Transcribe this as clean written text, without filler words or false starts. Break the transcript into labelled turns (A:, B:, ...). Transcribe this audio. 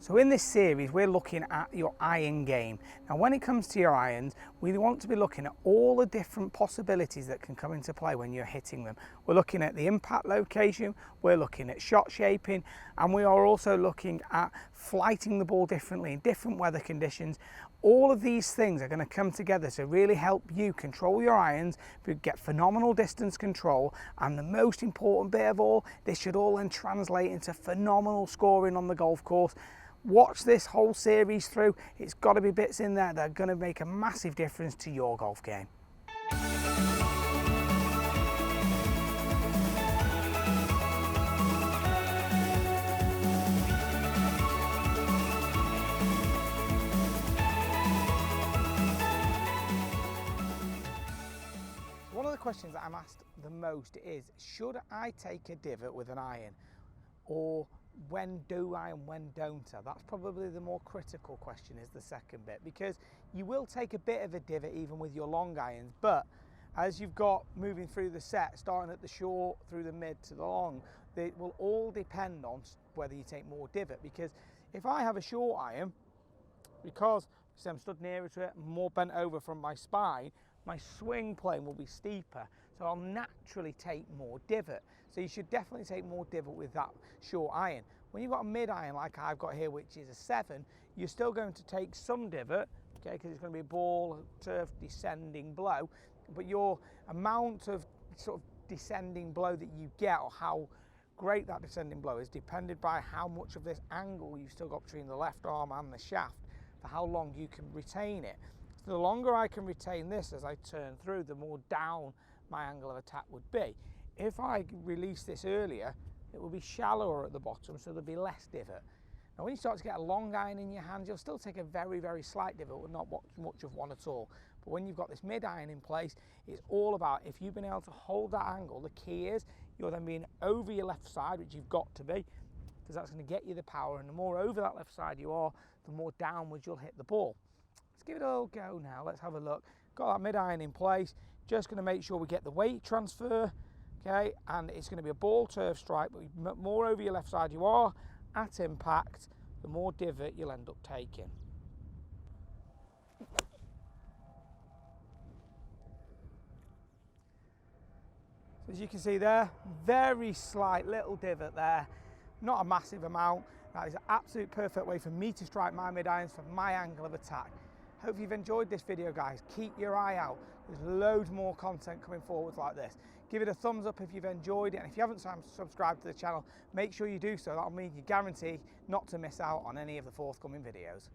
A: So in this series, we're looking at your iron game. Now, when it comes to your irons, we want to be looking at all the different possibilities that can come into play when you're hitting them. We're looking at the impact location, we're looking at shot shaping, and we are also looking at flighting the ball differently in different weather conditions. All of these things are going to come together to really help you control your irons, get phenomenal distance control, and the most important bit of all, this should all then translate into phenomenal scoring on the golf course. Watch this whole series through. It's got to be bits in there that are going to make a massive difference to your golf game. One of the questions that I'm asked the most is, should I take a divot with an iron? Or when do I and when don't I? That's probably the more critical question, is the second bit, because you will take a bit of a divot even with your long irons, but as you've got moving through the set, starting at the short, through the mid to the long, it will all depend on whether you take more divot. Because if I have a short iron, because I'm stood nearer to it, more bent over from my spine, my swing plane will be steeper, so I'll naturally take more divot. So you should definitely take more divot with that short iron. When you've got a mid iron like I've got here, which is a 7, you're still going to take some divot, okay, because it's going to be a ball, turf, descending blow, but your amount of sort of descending blow that you get, or how great that descending blow is, depended by how much of this angle you've still got between the left arm and the shaft, for how long you can retain it. So the longer I can retain this as I turn through, the more down my angle of attack would be. If I release this earlier, it will be shallower at the bottom, so there'll be less divot. Now when you start to get a long iron in your hands, you'll still take a very, very slight divot, but not much of one at all. But when you've got this mid iron in place, it's all about, if you've been able to hold that angle, the key is you're then being over your left side, which you've got to be, because that's going to get you the power, and the more over that left side you are, the more downwards you'll hit the ball. Let's give it a little go now. Let's have a look. Got that mid iron in place. Just going to make sure we get the weight transfer, okay, and it's going to be a ball turf strike, but the more over your left side you are at impact, the more divot you'll end up taking. So as you can see there, very slight little divot there, not a massive amount. That is an absolute perfect way for me to strike my mid irons for my angle of attack. Hope you've enjoyed this video, guys. Keep your eye out. There's loads more content coming forwards like this. Give it a thumbs up if you've enjoyed it, and if you haven't subscribed to the channel, make sure you do so. That'll mean you guarantee not to miss out on any of the forthcoming videos.